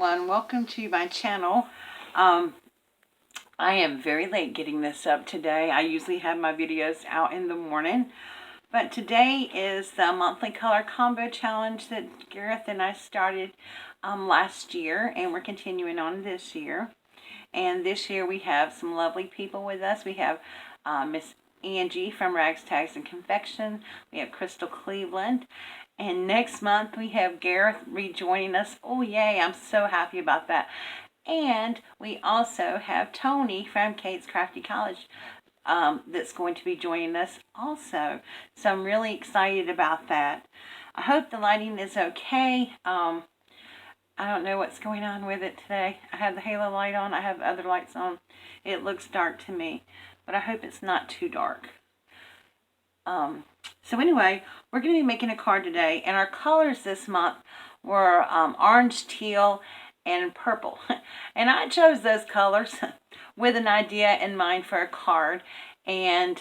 everyone, welcome to my channel. I am very late getting this up today. I usually have my videos out in the morning, but today is the monthly color combo challenge that Gareth and I started last year, and we're continuing on this year. And this year we have some lovely people with us. We have Miss Angie from Rags, Tags, and Confection. We have Crystal Cleveland. And next month we have Gareth rejoining us. Oh yay, I'm so happy about that. And we also have Tony from Kate's Crafty College that's going to be joining us also. So I'm really excited about that. I hope the lighting is okay. I don't know what's going on with it today. I have the halo light on. I have other lights on. It looks dark to me, but I hope it's not too dark. So anyway, we're going to be making a card today, and our colors this month were orange, teal, and purple. And I chose those colors with an idea in mind for a card. And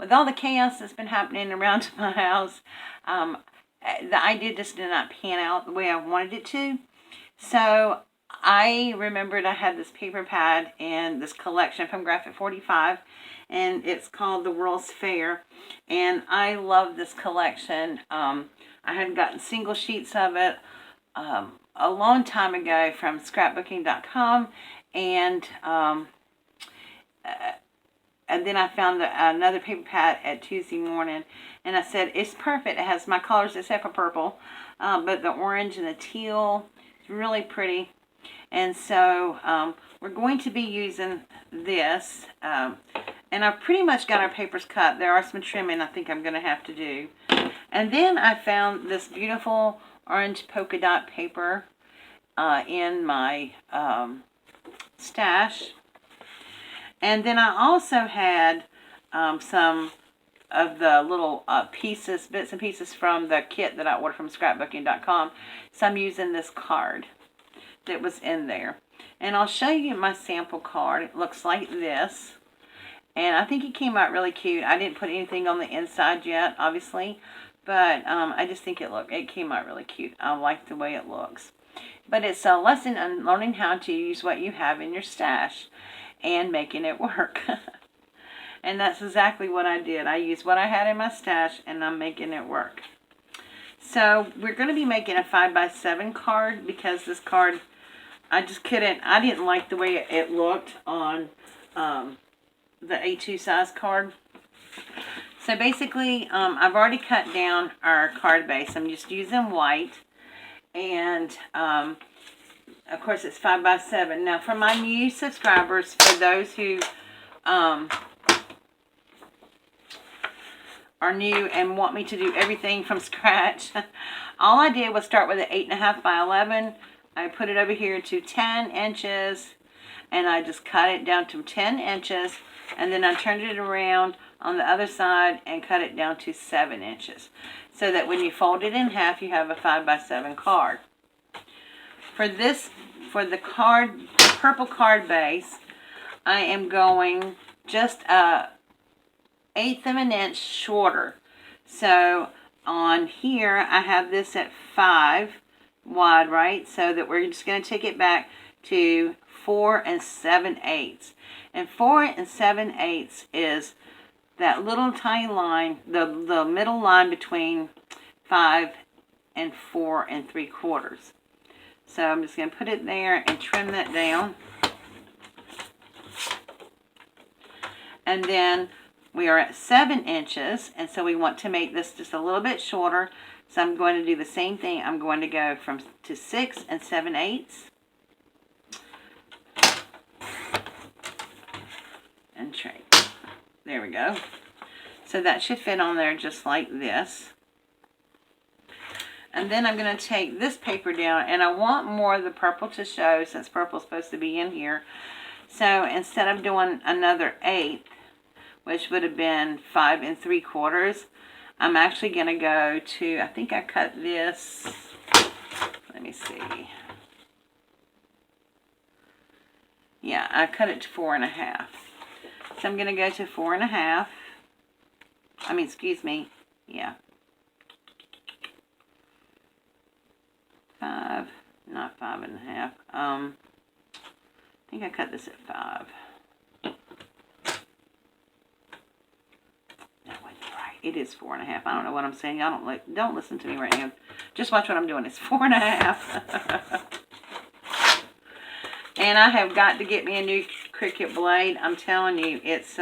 with all the chaos that's been happening around my house, the idea just did not pan out the way I wanted it to. So I remembered I had this paper pad and this collection from Graphic 45, and it's called The World's Fair, and I love this collection. I had gotten single sheets of it a long time ago from scrapbooking.com, and then I found another paper pad at Tuesday morning, and I said, it's perfect. It has my colors except for purple, but the orange and the teal, it's really pretty. And so we're going to be using this, and I've pretty much got our papers cut. There are some trimming I think I'm going to have to do. And then I found this beautiful orange polka dot paper in my stash. And then I also had some of the little bits and pieces from the kit that I ordered from scrapbooking.com. So I'm using this card that was in there. And I'll show you my sample card. It looks like this. And I think it came out really cute. I didn't put anything on the inside yet, obviously. But I just think it came out really cute. I like the way it looks. But it's a lesson on learning how to use what you have in your stash and making it work. And that's exactly what I did. I used what I had in my stash, and I'm making it work. So we're going to be making a 5x7 card, because this card, I didn't like the way it looked on the A2 size card. So basically, I've already cut down our card base. I'm just using white, and of course it's 5x7. Now for my new subscribers, for those who are new and want me to do everything from scratch, all I did was start with an 8.5 by 11. I put it over here to 10 inches, and I just cut it down to 10 inches, and then I turned it around on the other side and cut it down to 7 inches, so that when you fold it in half, you have a 5x7 card. For the purple card base, I am going just a 1/8 of an inch shorter. So on here, I have this at 5 wide, right? So that we're just going to take it back to 4 7/8. And 4 7/8 is that little tiny line, the middle line between 5 and 4 3/4. So I'm just going to put it there and trim that down. And then we are at 7 inches, and so we want to make this just a little bit shorter. So I'm going to do the same thing. I'm going to go to 6 7/8. And trim. There we go. So that should fit on there just like this. And then I'm going to take this paper down, and I want more of the purple to show, since purple's supposed to be in here. So instead of doing another 1/8, which would have been 5 3/4, I'm actually going to go to, I think I cut this, let me see. Yeah, I cut it to 4 1/2. So I'm going to go to 4 1/2. Excuse me. Yeah. 5, not 5.5. I think I cut this at 5. That wasn't right. It is 4.5. I don't know what I'm saying. Y'all don't listen to me right now. Just watch what I'm doing. It's 4.5. And I have got to get me a new Cricut blade. I'm telling you, it's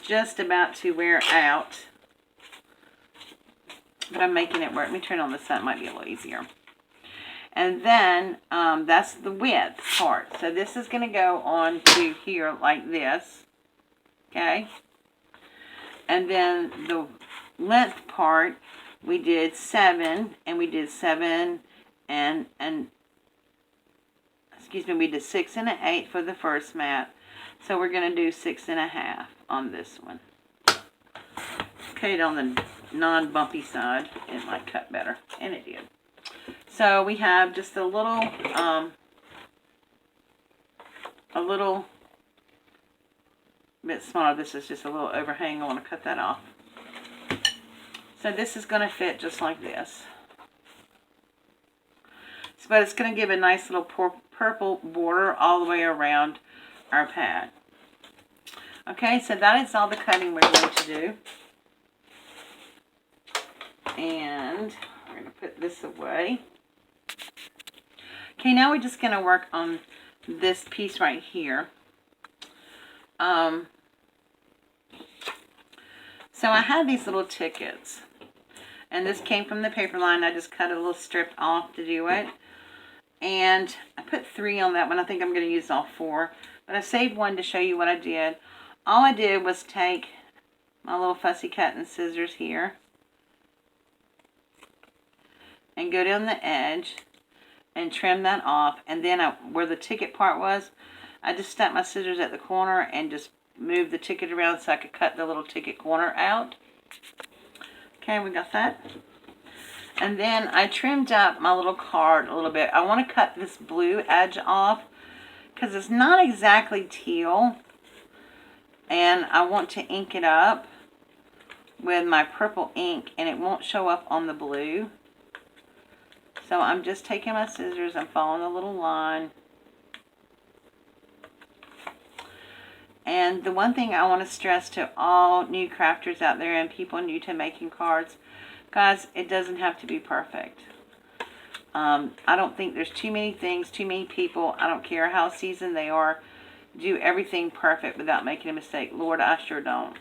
just about to wear out. But I'm making it work. Let me turn on the sun. It might be a little easier. And then, that's the width part. So this is going to go on to here like this. Okay. And then the length part, we did 7. And we did 7 and excuse me, we did 6 1/8 for the first mat. So we're going to do 6 1/2 on this one. Cut it on the non-bumpy side. It might cut better. And it did. So we have just a little bit smaller. This is just a little overhang. I want to cut that off. So this is going to fit just like this. But it's going to give a nice little purple border all the way around our pad. Okay, so that is all the cutting we're going to do. And we're going to put this away. Okay, now we're just going to work on this piece right here. So I had these little tickets. And this came from the paper line. I just cut a little strip off to do it. And I put 3 on that one. I think I'm going to use all 4. But I saved one to show you what I did. All I did was take my little fussy cutting scissors here. And go down the edge. And trim that off. And then where the ticket part was, I just stuck my scissors at the corner. And just moved the ticket around so I could cut the little ticket corner out. Okay, we got that. And then I trimmed up my little card a little bit. I want to cut this blue edge off because it's not exactly teal. And I want to ink it up with my purple ink and it won't show up on the blue. So I'm just taking my scissors and following the little line. And the one thing I want to stress to all new crafters out there and people new to making cards, guys, it doesn't have to be perfect. I don't think there's too many things, too many people, I don't care how seasoned they are, do everything perfect without making a mistake. Lord, I sure don't.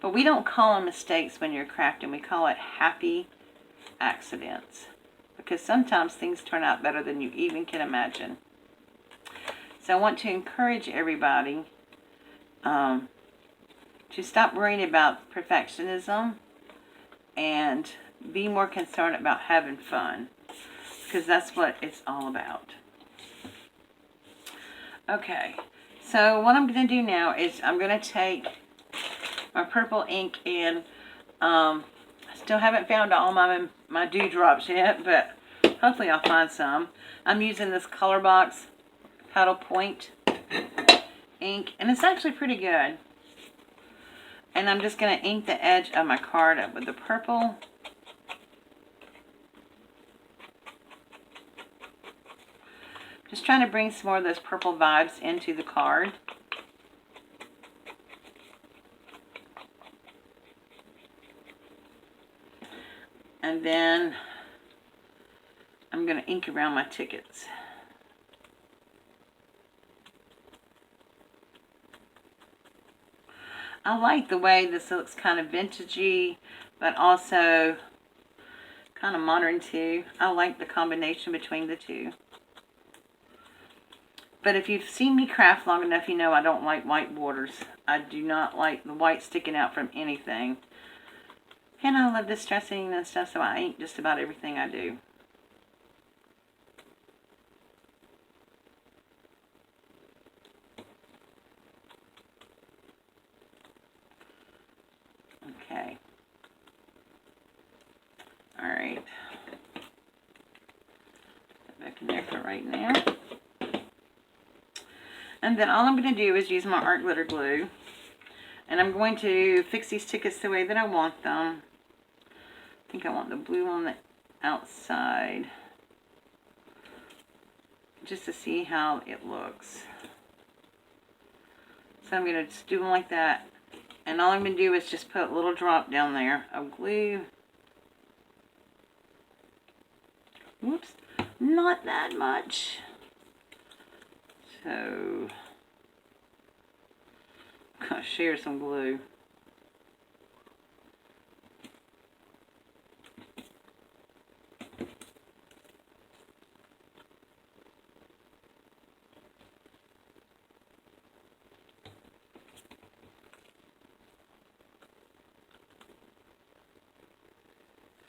But we don't call them mistakes when you're crafting. We call it happy accidents. Because sometimes things turn out better than you even can imagine. So I want to encourage everybody to stop worrying about perfectionism and be more concerned about having fun. Because that's what it's all about. Okay, so what I'm going to do now is I'm going to take my purple ink and I still haven't found all my dewdrops yet, but hopefully I'll find some. I'm using this Colorbox Paddle Point ink, and it's actually pretty good. And I'm just going to ink the edge of my card up with the purple. Just trying to bring some more of those purple vibes into the card. And then I'm going to ink around my tickets. I like the way this looks kind of vintagey, but also kind of modern too. I like the combination between the two. But if you've seen me craft long enough, you know I don't like white borders. I do not like the white sticking out from anything. And I love distressing and stuff, so I ink just about everything I do. Okay. Alright. Put back in there for right now. And then all I'm going to do is use my art glitter glue. And I'm going to fix these tickets the way that I want them. I think I want the blue on the outside. just to see how it looks. So I'm going to just do them like that. And all I'm going to do is just put a little drop down there of glue. Whoops, not that much. So, I'm going to share some glue.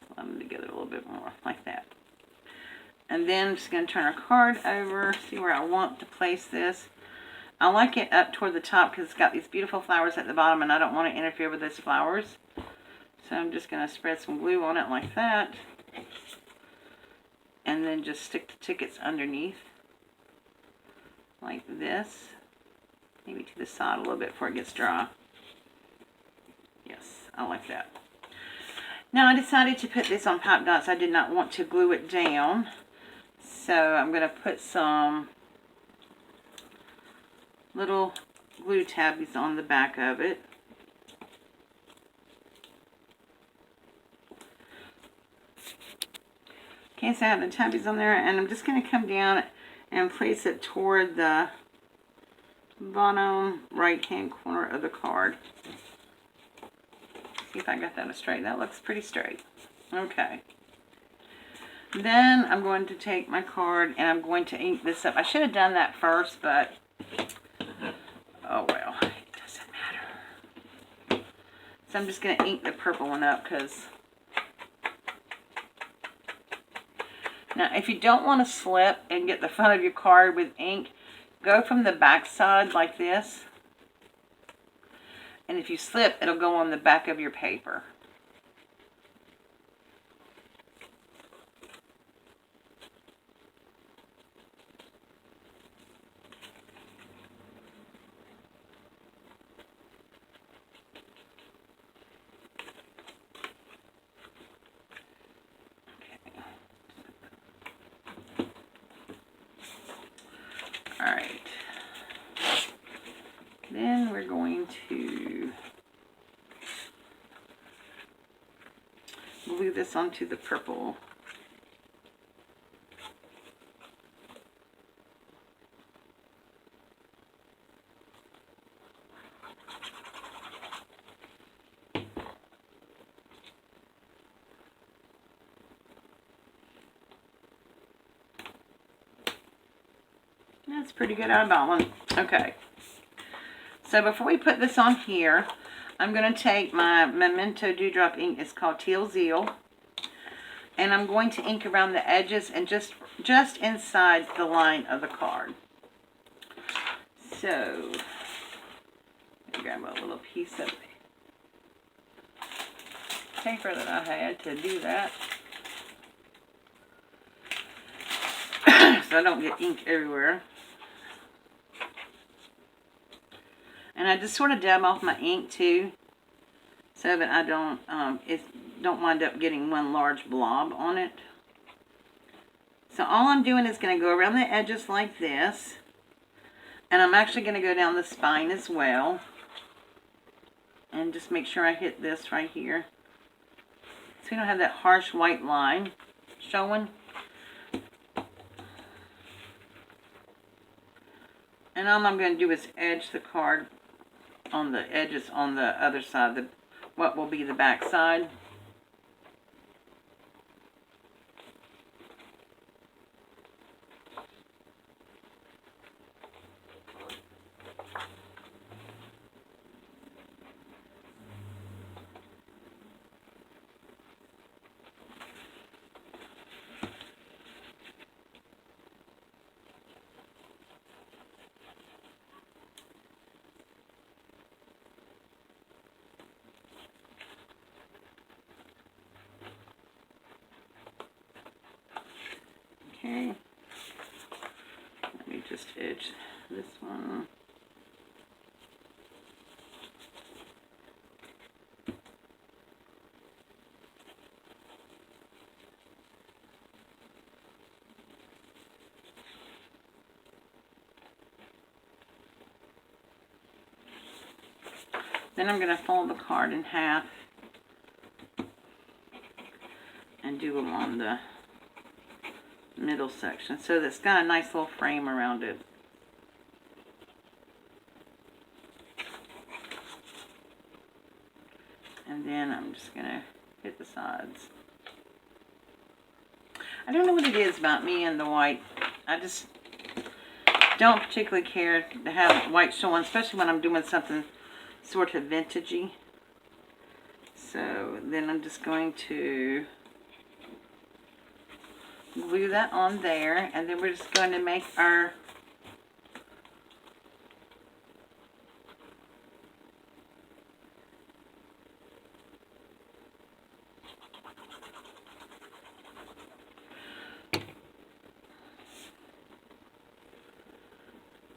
Slide them together a little bit more, like that. And then I'm just going to turn our card over, see where I want to place this. I like it up toward the top because it's got these beautiful flowers at the bottom and I don't want to interfere with those flowers. So I'm just going to spread some glue on it like that. And then just stick the tickets underneath. Like this. Maybe to the side a little bit before it gets dry. Yes, I like that. Now I decided to put this on pop dots. I did not want to glue it down. So I'm going to put some little glue tabbies on the back of it. Okay, so I have the tabbies on there, and I'm just going to come down and place it toward the bottom right hand corner of the card. See if I got that straight. That looks pretty straight. Okay. Then I'm going to take my card and I'm going to ink this up. I should have done that first, but oh well, it doesn't matter. So I'm just going to ink the purple one up because now if you don't want to slip and get the front of your card with ink, go from the back side like this. And if you slip, it'll go on the back of your paper. Alright, then we're going to glue this onto the purple. That's pretty good out of that one. Okay. So before we put this on here, I'm going to take my Memento Dewdrop ink. It's called Teal Zeal. And I'm going to ink around the edges and just inside the line of the card. So, grab a little piece of paper that I had to do that. So I don't get ink everywhere. And I just sort of dab off my ink too, so that I don't wind up getting one large blob on it. So all I'm doing is going to go around the edges like this, and I'm actually going to go down the spine as well, and just make sure I hit this right here, so we don't have that harsh white line showing. And all I'm going to do is edge the card on the edges on the other side, what will be the back side. Okay, let me just edge this one. Then I'm going to fold the card in half and do them on the middle section. So that's got a nice little frame around it. And then I'm just going to hit the sides. I don't know what it is about me and the white. I just don't particularly care to have white showing, especially when I'm doing something sort of vintagey. So then I'm just going to glue that on there, and then we're just going to make our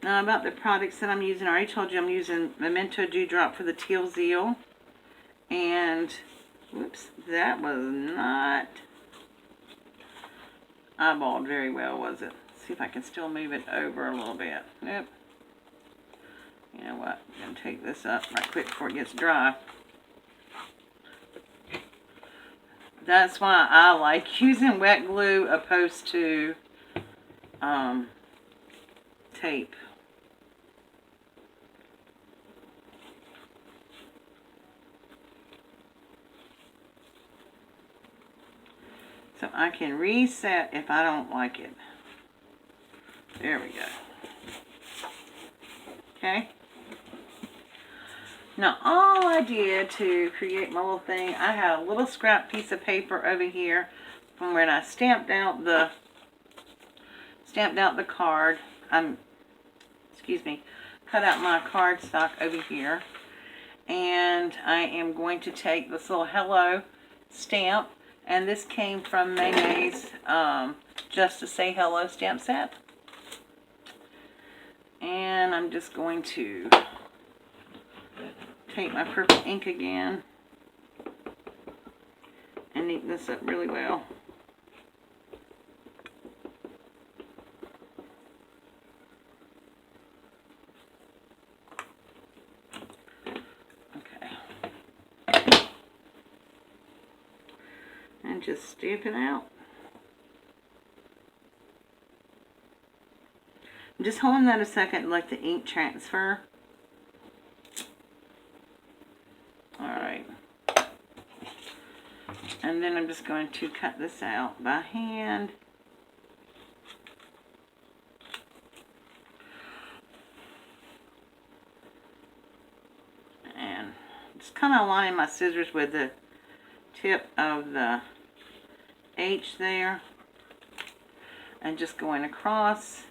now about the products that I'm using. I already told you I'm using Memento Dewdrop for the Teal Zeal, and whoops, that was not eyeballed very well, was it? Let's see if I can still move it over a little bit. Nope. You know what? I'm going to take this up right quick before it gets dry. That's why I like using wet glue opposed to tape. So I can reset if I don't like it. There we go. Okay. Now all I did to create my little thing, I had a little scrap piece of paper over here from when I stamped out the card. Cut out my cardstock over here. And I am going to take this little hello stamp. And this came from Maymay's Just to Say Hello stamp set. And I'm just going to take my purple ink again and ink this up really well. Okay. And just stamp it out. I'm just holding that a second, let the ink transfer. Alright. And then I'm just going to cut this out by hand. And just kind of aligning my scissors with the tip of the H there. And just going across.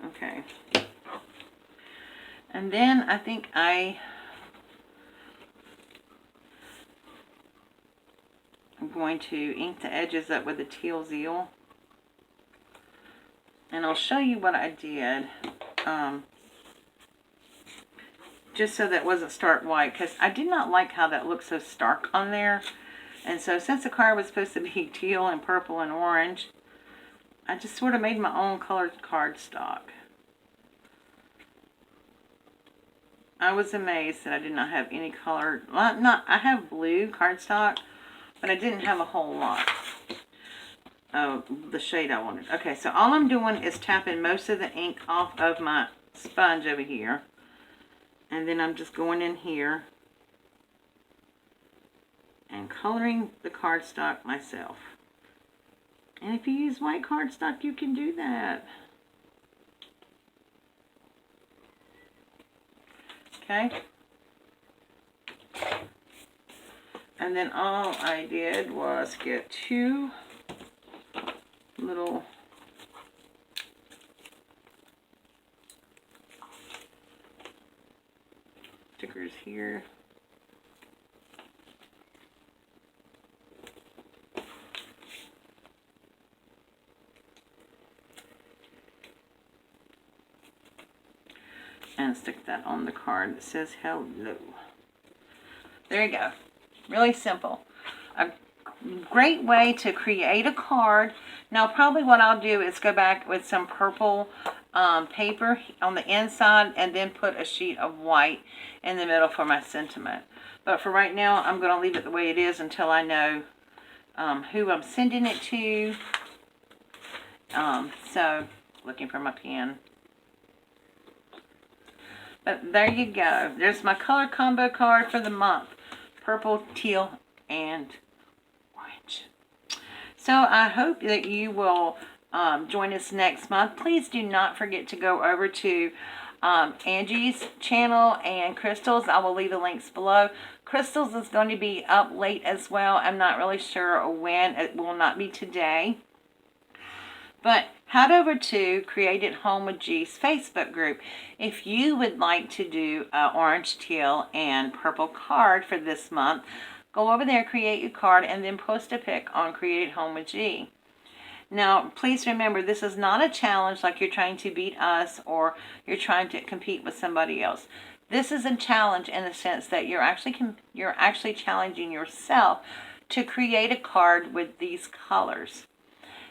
Okay. And then I think I'm going to ink the edges up with the Teal Zeal. And I'll show you what I did. Just so that it wasn't stark white. Because I did not like how that looked so stark on there. And so since the card was supposed to be teal and purple and orange, I just sort of made my own colored cardstock. I was amazed that I did not have any colored, well, I have blue cardstock, but I didn't have a whole lot of the shade I wanted. Okay, so all I'm doing is tapping most of the ink off of my sponge over here. And then I'm just going in here and coloring the cardstock myself. And if you use white cardstock, you can do that. Okay. And then all I did was get two little stickers here. And stick that on the card that says hello. There you go. Really simple. I'm great way to create a card. Now, probably what I'll do is go back with some purple paper on the inside and then put a sheet of white in the middle for my sentiment. But for right now, I'm going to leave it the way it is until I know who I'm sending it to. So, looking for my pen. But there you go. There's my color combo card for the month. Purple, teal, and orange. So I hope that you will join us next month. Please do not forget to go over to Angie's channel and Crystal's. I will leave the links below. Crystal's is going to be up late as well. I'm not really sure when. It will not be today. But head over to Create at Home with G's Facebook group. If you would like to do an orange, teal, and purple card for this month, go over there, create your card, and then post a pic on Create at Home with G. Now, please remember, this is not a challenge like you're trying to beat us or you're trying to compete with somebody else. This is a challenge in the sense that you're actually challenging yourself to create a card with these colors.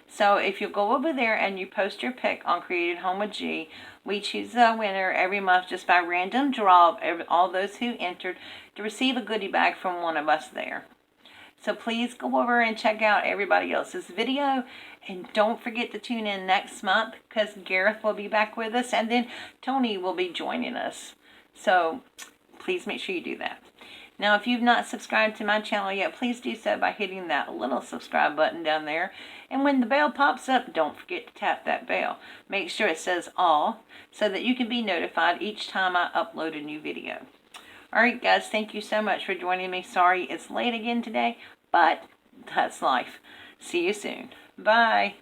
So if you go over there and you post your pic on Create at Home with G, we choose a winner every month just by random draw of all those who entered to receive a goodie bag from one of us there. So please go over and check out everybody else's video. And don't forget to tune in next month because Gareth will be back with us and then Tony will be joining us. So please make sure you do that. Now, if you've not subscribed to my channel yet, please do so by hitting that little subscribe button down there. And when the bell pops up, don't forget to tap that bell. Make sure it says all so that you can be notified each time I upload a new video. Alright guys, thank you so much for joining me. Sorry it's late again today, but that's life. See you soon. Bye.